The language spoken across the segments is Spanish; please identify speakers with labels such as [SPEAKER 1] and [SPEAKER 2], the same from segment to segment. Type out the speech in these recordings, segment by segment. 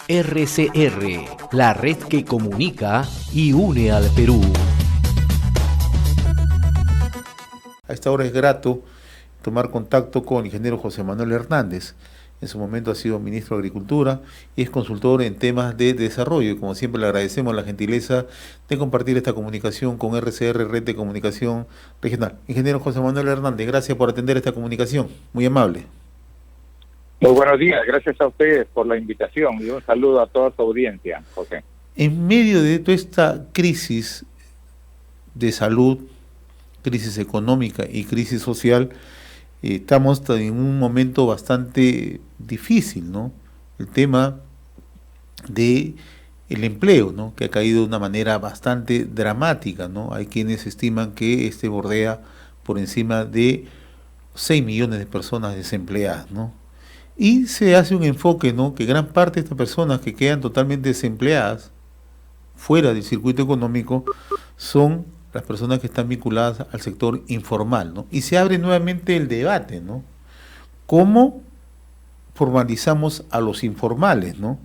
[SPEAKER 1] RCR, la red que comunica y une al Perú.
[SPEAKER 2] A esta hora es grato tomar contacto con el ingeniero José Manuel Hernández. En su momento ha sido ministro de Agricultura y es consultor en temas de desarrollo. Y como siempre le agradecemos la gentileza de compartir esta comunicación con RCR, Red de Comunicación Regional. Ingeniero José Manuel Hernández, gracias por atender esta comunicación. Muy amable.
[SPEAKER 3] Muy buenos días, gracias a ustedes por la invitación y un saludo a toda su audiencia, José.
[SPEAKER 2] En medio de toda esta crisis de salud, crisis económica y crisis social, estamos en un momento bastante difícil, ¿no? El tema de el empleo, ¿no? Que ha caído de una manera bastante dramática, ¿no? Hay quienes estiman que bordea por encima de 6 millones de personas desempleadas, ¿no? Y se hace un enfoque, ¿no? Que gran parte de estas personas que quedan totalmente desempleadas, fuera del circuito económico, son las personas que están vinculadas al sector informal, ¿no? Y se abre nuevamente el debate, ¿no? ¿Cómo formalizamos a los informales, ¿no?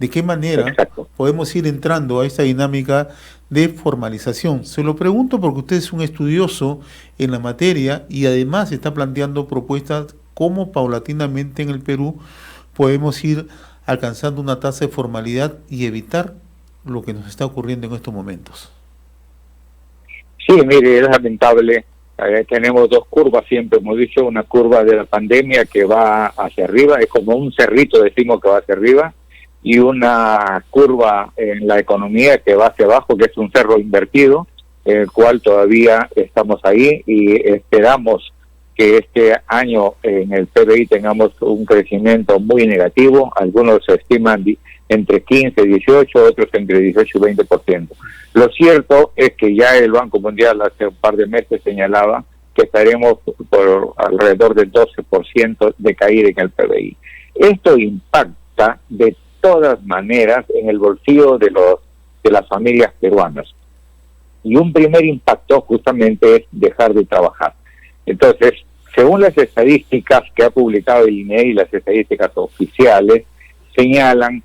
[SPEAKER 2] ¿De qué manera podemos ir entrando a esta dinámica de formalización? Se lo pregunto porque usted es un estudioso en la materia y además está planteando propuestas cómo paulatinamente en el Perú podemos ir alcanzando una tasa de formalidad y evitar lo que nos está ocurriendo en estos momentos.
[SPEAKER 3] Sí, mire, es lamentable. Tenemos dos curvas, siempre hemos dicho, una curva de la pandemia que va hacia arriba, es como un cerrito, decimos que va hacia arriba, y una curva en la economía que va hacia abajo, que es un cerro invertido, en el cual todavía estamos ahí y esperamos que este año en el PBI tengamos un crecimiento muy negativo. Algunos se estiman entre 15 y 18, otros entre 18 y 20%. Lo cierto es que ya el Banco Mundial hace un par de meses señalaba que estaremos por alrededor del 12% de caída en el PBI. Esto impacta de todas maneras en el bolsillo de las familias peruanas. Y un primer impacto justamente es dejar de trabajar. Entonces, según las estadísticas que ha publicado el INEI y las estadísticas oficiales, señalan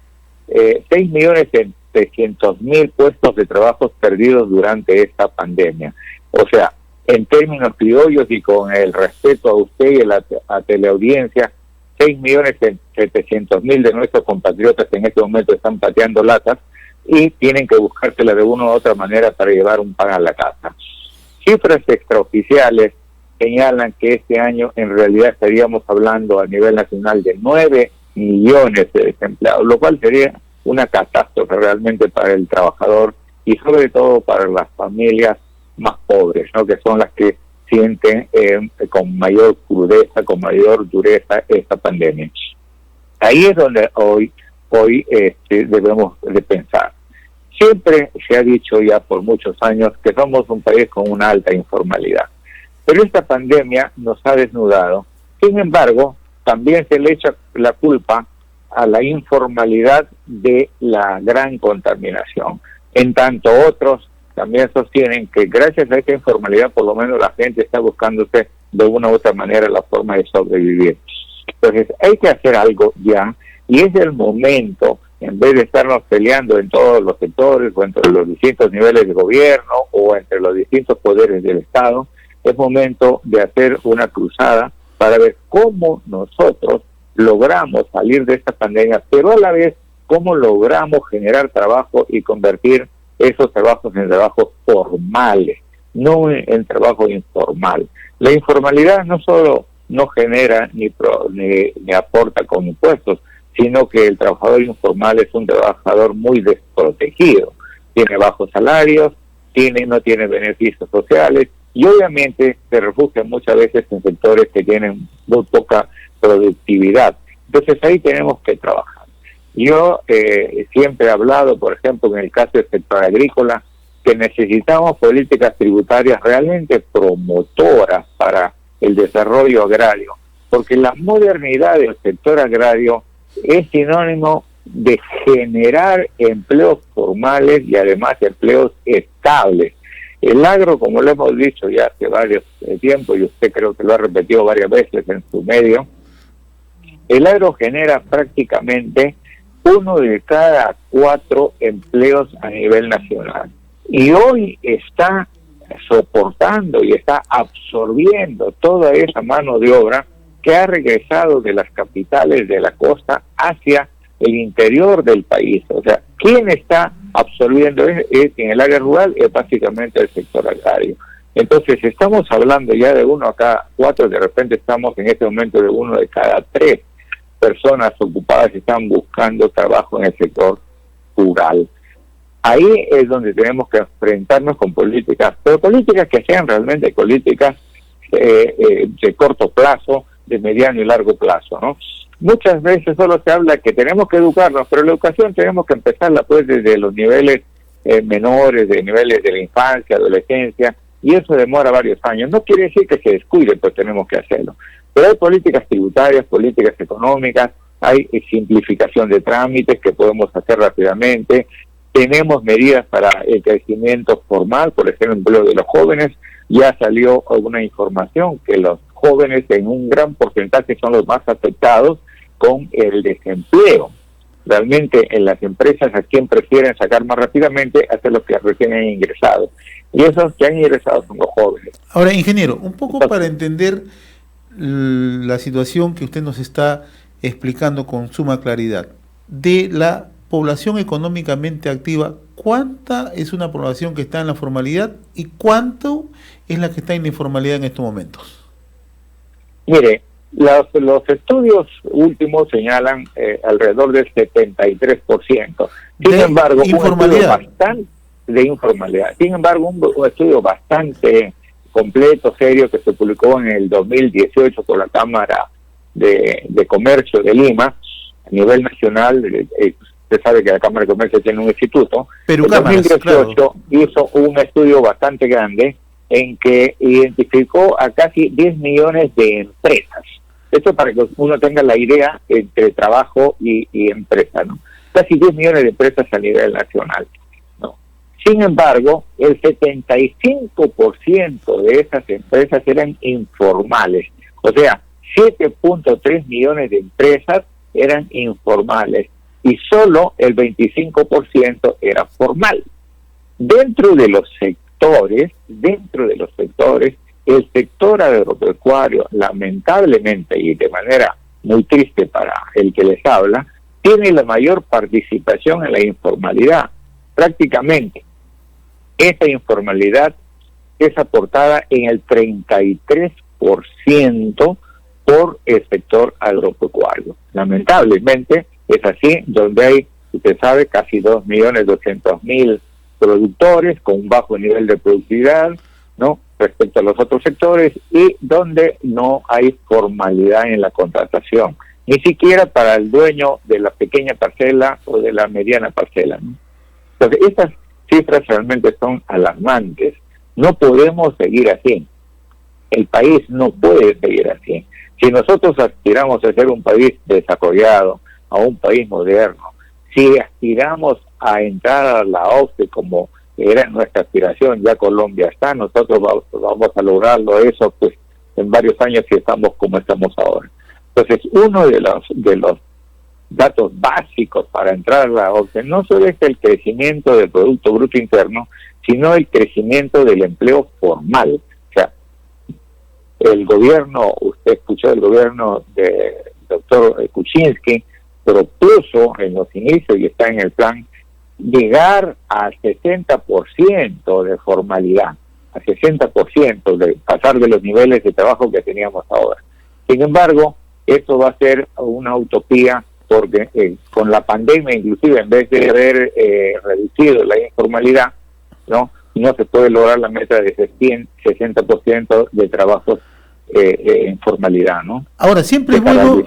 [SPEAKER 3] 6.300.000 puestos de trabajo perdidos durante esta pandemia. O sea, en términos criollos y con el respeto a usted y a la teleaudiencia, 6.700.000 de nuestros compatriotas en este momento están pateando latas y tienen que buscársela de una u otra manera para llevar un pan a la casa. Cifras extraoficiales señalan que este año en realidad estaríamos hablando a nivel nacional de 9 millones de desempleados, lo cual sería una catástrofe realmente para el trabajador y sobre todo para las familias más pobres, ¿no? Que son las que sienten con mayor crudeza, con mayor dureza esta pandemia. Ahí es donde hoy debemos de pensar. Siempre se ha dicho ya por muchos años que somos un país con una alta informalidad. Pero esta pandemia nos ha desnudado. Sin embargo, también se le echa la culpa a la informalidad de la gran contaminación. En tanto otros también sostienen que gracias a esta informalidad por lo menos la gente está buscándose de una u otra manera la forma de sobrevivir. Entonces hay que hacer algo ya y es el momento, en vez de estarnos peleando en todos los sectores o entre los distintos niveles de gobierno o entre los distintos poderes del Estado, es momento de hacer una cruzada para ver cómo nosotros logramos salir de esta pandemia, pero a la vez cómo logramos generar trabajo y convertir esos trabajos en trabajos formales, no en trabajo informal. La informalidad no solo no genera ni aporta con impuestos, sino que el trabajador informal es un trabajador muy desprotegido, tiene bajos salarios, no tiene beneficios sociales, y obviamente se refugian muchas veces en sectores que tienen muy poca productividad. Entonces ahí tenemos que trabajar. Yo siempre he hablado, por ejemplo, en el caso del sector agrícola, que necesitamos políticas tributarias realmente promotoras para el desarrollo agrario, porque la modernidad del sector agrario es sinónimo de generar empleos formales y además empleos estables. El agro, como lo hemos dicho ya hace varios tiempo, y usted creo que lo ha repetido varias veces en su medio, el agro genera prácticamente 1 de cada 4 empleos a nivel nacional. Y hoy está soportando y está absorbiendo toda esa mano de obra que ha regresado de las capitales de la costa hacia el interior del país. O sea, ¿quién está absorbiendo en el área rural? Es básicamente el sector agrario. Entonces, estamos hablando ya de 1 a cada 4, de repente estamos en este momento de 1 de cada 3 personas ocupadas que están buscando trabajo en el sector rural. Ahí es donde tenemos que enfrentarnos con políticas, pero políticas que sean realmente políticas de corto plazo, de mediano y largo plazo, ¿no? Muchas veces solo se habla que tenemos que educarnos, pero la educación tenemos que empezarla pues desde los niveles menores, de niveles de la infancia, adolescencia, y eso demora varios años. No quiere decir que se descuide, pues tenemos que hacerlo. Pero hay políticas tributarias, políticas económicas, hay simplificación de trámites que podemos hacer rápidamente, tenemos medidas para el crecimiento formal, por ejemplo, de los jóvenes. Ya salió alguna información que los jóvenes en un gran porcentaje son los más afectados con el desempleo. Realmente en las empresas a quien prefieren sacar más rápidamente hasta los que recién han ingresado. Y esos que han ingresado son los jóvenes.
[SPEAKER 2] Ahora, ingeniero, un poco para entender la situación que usted nos está explicando con suma claridad, de la población económicamente activa, ¿cuánta es una población que está en la formalidad y cuánto es la que está en la informalidad en estos momentos?
[SPEAKER 3] Mire, los estudios últimos señalan alrededor del 73%. Sin embargo,
[SPEAKER 2] informalidad.
[SPEAKER 3] De informalidad. Sin embargo, un estudio bastante completo, serio, que se publicó en el 2018 por la Cámara de Comercio de Lima, a nivel nacional. Usted sabe que la Cámara de Comercio tiene un instituto.
[SPEAKER 2] Pero
[SPEAKER 3] en 2018 claro, hizo un estudio bastante grande en que identificó a casi 10 millones de empresas. Esto para que uno tenga la idea entre trabajo y empresa, ¿no? Casi 10 millones de empresas a nivel nacional, ¿no? Sin embargo, el 75% de esas empresas eran informales. O sea, 7.3 millones de empresas eran informales y solo el 25% era formal. Dentro de los sectores, el sector agropecuario, lamentablemente y de manera muy triste para el que les habla, tiene la mayor participación en la informalidad. Prácticamente, esa informalidad es aportada en el 33% por el sector agropecuario. Lamentablemente, es así, donde hay, usted sabe, casi 2.200.000 productores con un bajo nivel de productividad, ¿no?, respecto a los otros sectores, y donde no hay formalidad en la contratación, ni siquiera para el dueño de la pequeña parcela o de la mediana parcela, ¿no? Entonces, estas cifras realmente son alarmantes. No podemos seguir así. El país no puede seguir así. Si nosotros aspiramos a ser un país desarrollado, a un país moderno, si aspiramos a entrar a la OCDE como era nuestra aspiración, ya Colombia está, nosotros vamos a lograrlo eso pues en varios años si estamos como estamos ahora. Entonces, uno de los datos básicos para entrar a la OCDE no solo es el crecimiento del Producto Bruto Interno, sino el crecimiento del empleo formal. O sea, el gobierno, usted escuchó el gobierno del doctor Kuczynski, propuso en los inicios y está en el plan llegar al 60% de formalidad, a 60%, de pasar de los niveles de trabajo que teníamos ahora. Sin embargo, esto va a ser una utopía porque con la pandemia, inclusive, en vez de haber reducido la informalidad, no se puede lograr la meta de 60% de trabajos en formalidad, ¿no?
[SPEAKER 2] Ahora, siempre es bueno,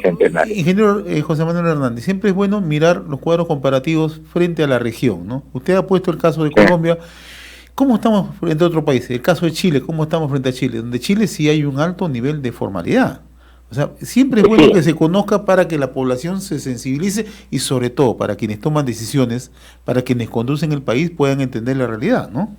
[SPEAKER 2] ingeniero José Manuel Hernández, siempre es bueno mirar los cuadros comparativos frente a la región, ¿no? Usted ha puesto el caso de Colombia. ¿Cómo estamos frente a otros países? El caso de Chile, ¿cómo estamos frente a Chile? Donde Chile sí hay un alto nivel de formalidad. O sea, siempre es bueno que se conozca para que la población se sensibilice y sobre todo para quienes toman decisiones, para quienes conducen el país puedan entender la realidad, ¿no?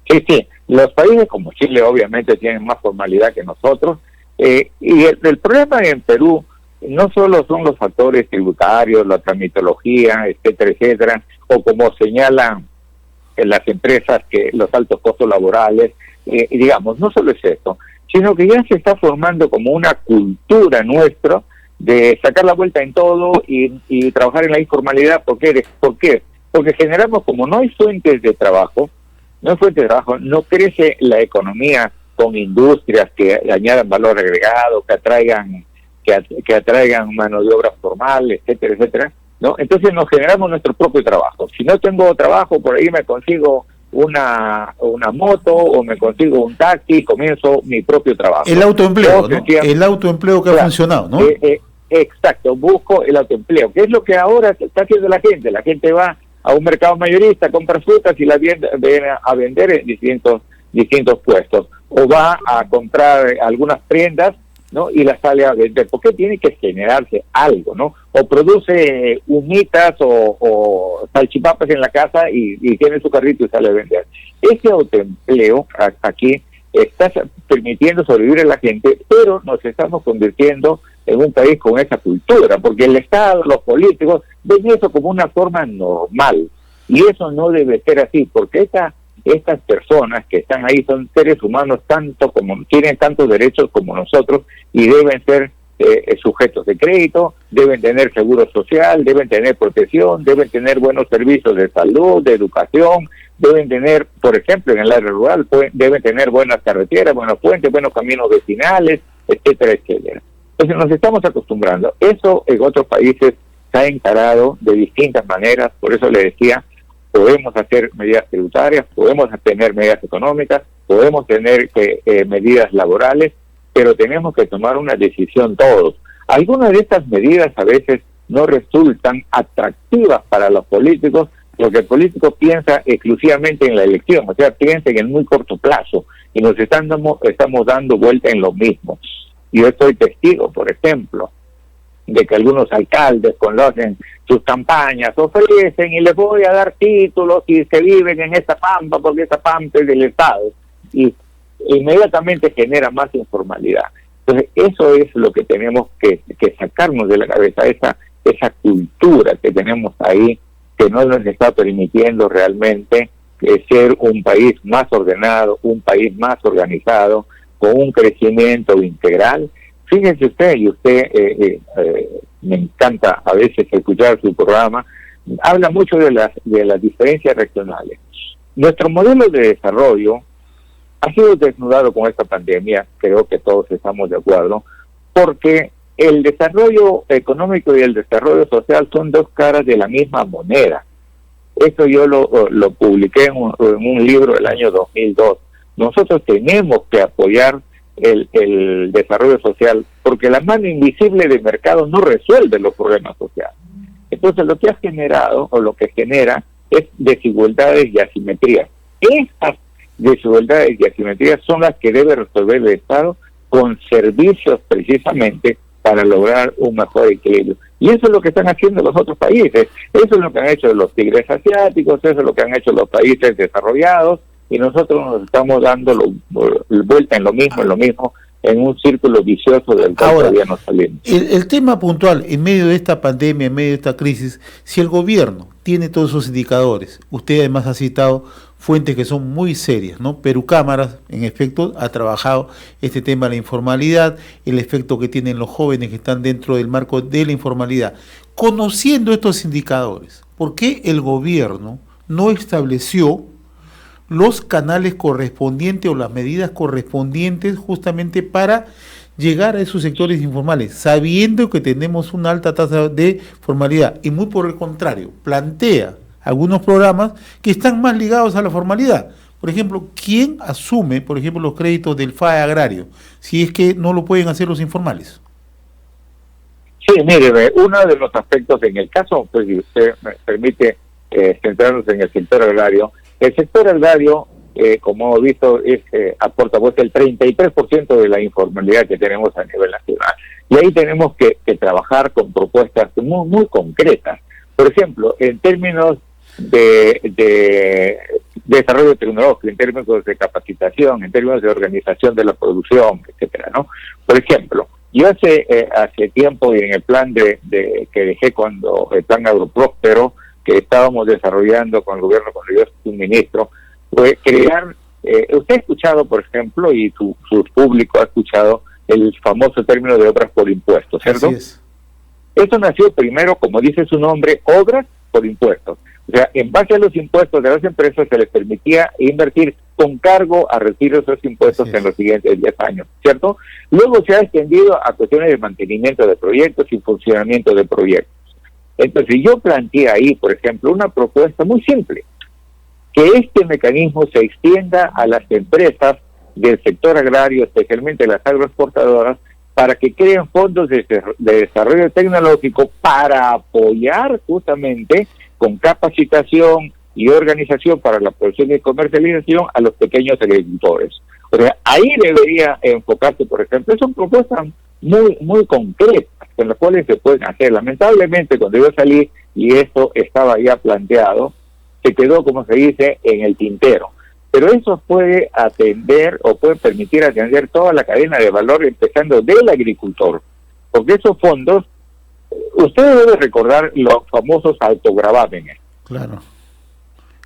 [SPEAKER 3] Sí. Los países como Chile obviamente tienen más formalidad que nosotros y el problema en Perú no solo son los factores tributarios, la tramitología, etcétera, etcétera, o como señalan en las empresas que los altos costos laborales, digamos, no solo es eso, sino que ya se está formando como una cultura nuestra de sacar la vuelta en todo y trabajar en la informalidad. ¿Por qué? Porque generamos, como no hay fuentes de trabajo, no crece la economía con industrias que añadan valor agregado, que atraigan mano de obra formal, etcétera, etcétera, ¿no? Entonces nos generamos nuestro propio trabajo. Si no tengo trabajo, por ahí me consigo una moto o me consigo un taxi y comienzo mi propio trabajo.
[SPEAKER 2] El autoempleo, ¿no? El autoempleo que ha funcionado, ¿no?
[SPEAKER 3] Exacto, busco el autoempleo, que es lo que ahora está haciendo la gente. La gente va a un mercado mayorista, compra frutas y las viene a vender en distintos puestos. O va a comprar algunas prendas, ¿no? Y las sale a vender. ¿Por qué tiene que generarse algo, no? O produce humitas o salchipapas en la casa y tiene su carrito y sale a vender. Ese autoempleo aquí está permitiendo sobrevivir a la gente, pero nos estamos convirtiendo en un país con esa cultura, porque el Estado, los políticos, ven eso como una forma normal, y eso no debe ser así, porque estas personas que están ahí son seres humanos tienen tantos derechos como nosotros, y deben ser sujetos de crédito, deben tener seguro social, deben tener protección, deben tener buenos servicios de salud, de educación, deben tener, por ejemplo, en el área rural, deben tener buenas carreteras, buenos puentes, buenos caminos vecinales, etcétera, etcétera. Entonces nos estamos acostumbrando. Eso en otros países se ha encarado de distintas maneras, por eso le decía, podemos hacer medidas tributarias, podemos tener medidas económicas, podemos tener medidas laborales, pero tenemos que tomar una decisión todos. Algunas de estas medidas a veces no resultan atractivas para los políticos, porque el político piensa exclusivamente en la elección, o sea, piensa en el muy corto plazo, y nos estamos dando vuelta en lo mismo. Yo estoy testigo, por ejemplo, de que algunos alcaldes conocen sus campañas, ofrecen y les voy a dar títulos y se viven en esta pampa porque esta pampa es del Estado, y inmediatamente genera más informalidad. Entonces eso es lo que tenemos que sacarnos de la cabeza, esa cultura que tenemos ahí, que no nos está permitiendo realmente ser un país más ordenado, un país más organizado, con un crecimiento integral. Fíjense usted, me encanta a veces escuchar su programa, habla mucho de las diferencias regionales. Nuestro modelo de desarrollo ha sido desnudado con esta pandemia, creo que todos estamos de acuerdo, porque el desarrollo económico y el desarrollo social son dos caras de la misma moneda. Esto yo lo publiqué en un libro del año 2002. Nosotros tenemos que apoyar el desarrollo social, porque la mano invisible del mercado no resuelve los problemas sociales. Entonces lo que ha generado, o lo que genera, es desigualdades y asimetrías. Estas desigualdades y asimetrías son las que debe resolver el Estado con servicios precisamente para lograr un mejor equilibrio. Y eso es lo que están haciendo los otros países, eso es lo que han hecho los tigres asiáticos, eso es lo que han hecho los países desarrollados, y nosotros nos estamos dando vuelta en lo mismo, en un círculo vicioso del cual todavía no salimos.
[SPEAKER 2] El tema puntual, en medio de esta pandemia, en medio de esta crisis, si el gobierno tiene todos esos indicadores, usted además ha citado fuentes que son muy serias, ¿no? Perucámaras, en efecto, ha trabajado este tema de la informalidad, el efecto que tienen los jóvenes que están dentro del marco de la informalidad. Conociendo estos indicadores, ¿por qué el gobierno no estableció los canales correspondientes o las medidas correspondientes justamente para llegar a esos sectores informales, sabiendo que tenemos una alta tasa de formalidad? Y muy por el contrario, plantea algunos programas que están más ligados a la formalidad. Por ejemplo, ¿quién asume, por ejemplo, los créditos del FAE agrario, si es que no lo pueden hacer los informales?
[SPEAKER 3] Sí, mire, uno de los aspectos en el caso, pues si usted me permite centrarnos en el sector agrario, el sector agrario, como hemos visto, aporta pues el 33% de la informalidad que tenemos a nivel nacional. Y ahí tenemos que trabajar con propuestas muy, muy concretas. Por ejemplo, en términos de desarrollo tecnológico, en términos de capacitación, en términos de organización de la producción, etcétera, ¿no? Por ejemplo, Yo hace tiempo, y en el plan que dejé cuando el plan Agropróspero que estábamos desarrollando con el gobierno, cuando yo fui ministro, fue crear, usted ha escuchado, por ejemplo, y su público ha escuchado el famoso término de obras por impuestos, ¿cierto?
[SPEAKER 2] Así es.
[SPEAKER 3] Esto nació primero, como dice su nombre, obras por impuestos. O sea, en base a los impuestos de las empresas se les permitía invertir con cargo a retiro de esos impuestos en los siguientes 10 años, ¿cierto? Luego se ha extendido a cuestiones de mantenimiento de proyectos y funcionamiento de proyectos. Entonces yo planteé ahí, por ejemplo, una propuesta muy simple, que este mecanismo se extienda a las empresas del sector agrario, especialmente las agroexportadoras, para que creen fondos de desarrollo tecnológico para apoyar justamente con capacitación y organización para la producción y comercialización a los pequeños agricultores. O sea, ahí debería enfocarse, por ejemplo. Son propuestas muy concretas con las cuales se pueden hacer. Lamentablemente, cuando yo salí y esto estaba ya planteado, se quedó, como se dice, en el tintero. Pero eso puede atender o puede permitir atender toda la cadena de valor, empezando del agricultor. Porque esos fondos, usted debe recordar los famosos autogravámenes.
[SPEAKER 2] Claro.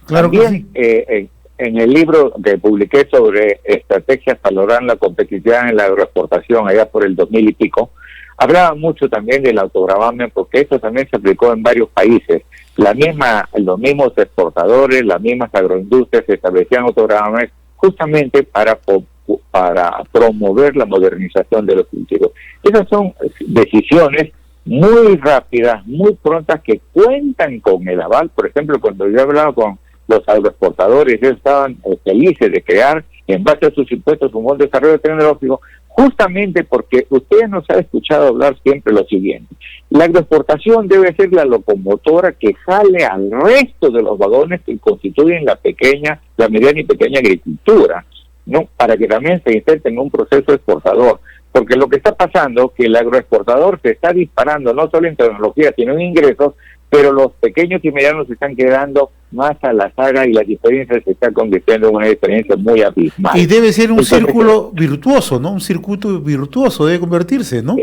[SPEAKER 3] También en el libro que publiqué sobre estrategias para lograr la competitividad en la agroexportación, allá por el 2000 y pico, hablaba mucho también del autogravamen, porque eso también se aplicó en varios países. Los mismos exportadores, las mismas agroindustrias establecían autogravamen justamente para promover la modernización de los cultivos. Esas son decisiones muy rápidas, muy prontas, que cuentan con el aval. Por ejemplo, cuando yo hablaba con los agroexportadores, ellos estaban felices de crear, en base a sus impuestos, un fondo de desarrollo tecnológico, justamente porque usted nos ha escuchado hablar siempre lo siguiente: la agroexportación debe ser la locomotora que jale al resto de los vagones que constituyen la mediana y pequeña agricultura, ¿no? Para que también se inserte en un proceso exportador. Porque lo que está pasando, que el agroexportador se está disparando no solo en tecnología, sino en ingresos, pero los pequeños y medianos se están quedando más a la saga y las diferencias se están convirtiendo en una diferencia muy abismal.
[SPEAKER 2] Y debe ser un círculo virtuoso, ¿no? Un circuito virtuoso debe convertirse, ¿no?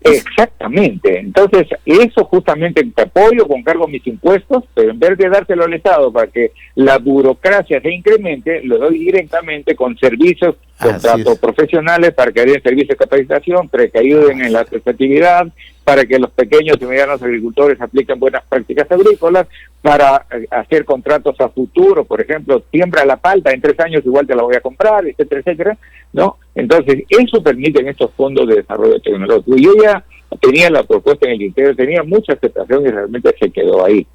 [SPEAKER 3] Exactamente. Entonces, eso justamente te apoyo con cargo a mis impuestos, pero en vez de dárselo al Estado para que la burocracia se incremente, lo doy directamente con servicios, contratos profesionales para que den servicios de capacitación, para que ayuden en la accesibilidad, para que los pequeños y medianos agricultores apliquen buenas prácticas agrícolas, para hacer contratos a futuro. Por ejemplo, siembra la palta, en 3 años igual te la voy a comprar, etcétera, etcétera, ¿no? Entonces, eso permiten estos fondos de desarrollo tecnológico. Yo ya tenía la propuesta en el interior, tenía mucha aceptación y realmente se quedó ahí.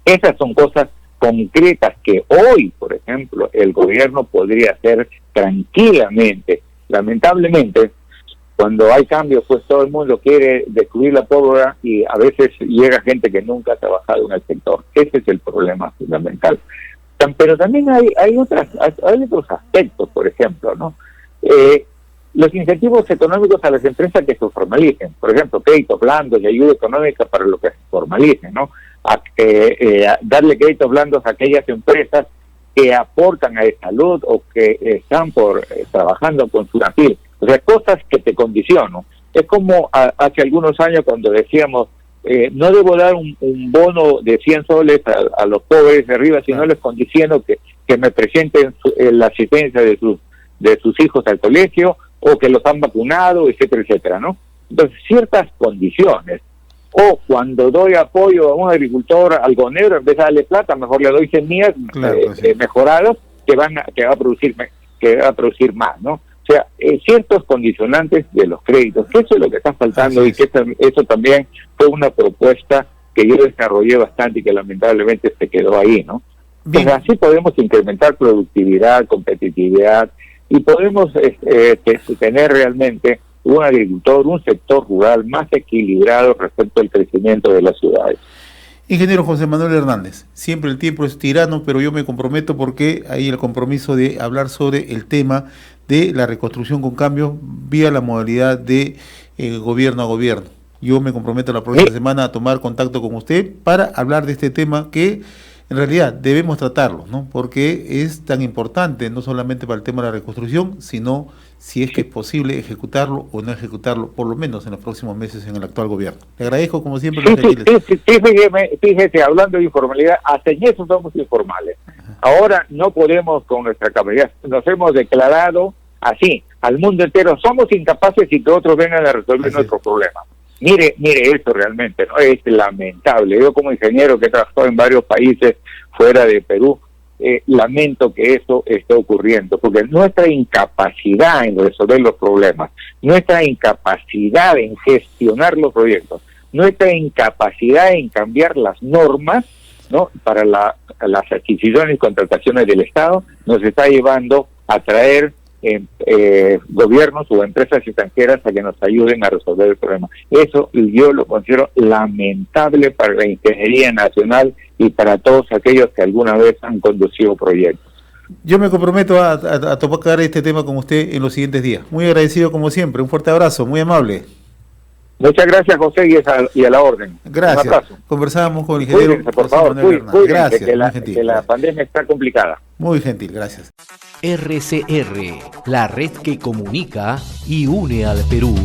[SPEAKER 3] Esas son cosas concretas que hoy, por ejemplo, el gobierno podría hacer tranquilamente. Lamentablemente, cuando hay cambios, pues todo el mundo quiere destruir la pólvora y a veces llega gente que nunca ha trabajado en el sector. Ese es el problema fundamental. Pero también hay otros aspectos, por ejemplo, ¿no? Los incentivos económicos a las empresas que se formalicen, por ejemplo, créditos blandos y ayuda económica para lo que se formalicen, ¿no? Darle créditos blandos a aquellas empresas que aportan a salud o que están trabajando con su APIL. O sea, cosas que te condicionan. Es como hace algunos años cuando decíamos, no debo dar un bono de 100 soles a los pobres de arriba, sino les condiciono que me presenten la asistencia de sus hijos al colegio, o que los han vacunado, etcétera, etcétera, ¿no? Entonces, ciertas condiciones. O cuando doy apoyo a un agricultor algonero, en vez de darle plata, mejor le doy semillas mejoradas que va a producir más, ¿no? O sea, ciertos condicionantes de los créditos, que eso es lo que está faltando. Y que eso también fue una propuesta que yo desarrollé bastante y que lamentablemente se quedó ahí, ¿no? Pues así podemos incrementar productividad, competitividad, y podemos tener realmente un agricultor, un sector rural más equilibrado respecto al crecimiento de las ciudades.
[SPEAKER 2] Ingeniero José Manuel Hernández, siempre el tiempo es tirano, pero yo me comprometo porque hay el compromiso de hablar sobre el tema de la reconstrucción con cambios vía la modalidad de gobierno a gobierno. Yo me comprometo la próxima semana a tomar contacto con usted para hablar de este tema que en realidad debemos tratarlo, ¿no? Porque es tan importante, no solamente para el tema de la reconstrucción, sino si es que es posible ejecutarlo o no ejecutarlo, por lo menos en los próximos meses en el actual gobierno. Le agradezco, como siempre, los gentiles.
[SPEAKER 3] Fíjese, hablando de informalidad, hasta en eso somos informales. Ahora no podemos con nuestra capacidad, nos hemos declarado así, al mundo entero, somos incapaces y que otros vengan a resolver nuestros problemas. Mire esto realmente, ¿no? Es lamentable. Yo como ingeniero que he trabajado en varios países fuera de Perú, lamento que eso esté ocurriendo, porque nuestra incapacidad en resolver los problemas, nuestra incapacidad en gestionar los proyectos, nuestra incapacidad en cambiar las normas, ¿no?, para las adquisiciones y contrataciones del Estado, nos está llevando a traer gobiernos o empresas extranjeras a que nos ayuden a resolver el problema. Eso yo lo considero lamentable para la ingeniería nacional y para todos aquellos que alguna vez han conducido proyectos.
[SPEAKER 2] Yo me comprometo a tocar este tema con usted en los siguientes días. Muy agradecido como siempre, un fuerte abrazo, muy amable.
[SPEAKER 3] Muchas gracias, José, y a la orden.
[SPEAKER 2] Gracias.
[SPEAKER 3] Un abrazo.
[SPEAKER 2] Conversábamos con el ingeniero.
[SPEAKER 3] Cuídense, por favor, cuídense,
[SPEAKER 2] gracias,
[SPEAKER 3] que la pandemia está complicada.
[SPEAKER 2] Muy gentil, gracias.
[SPEAKER 1] RCR, la red que comunica y une al Perú.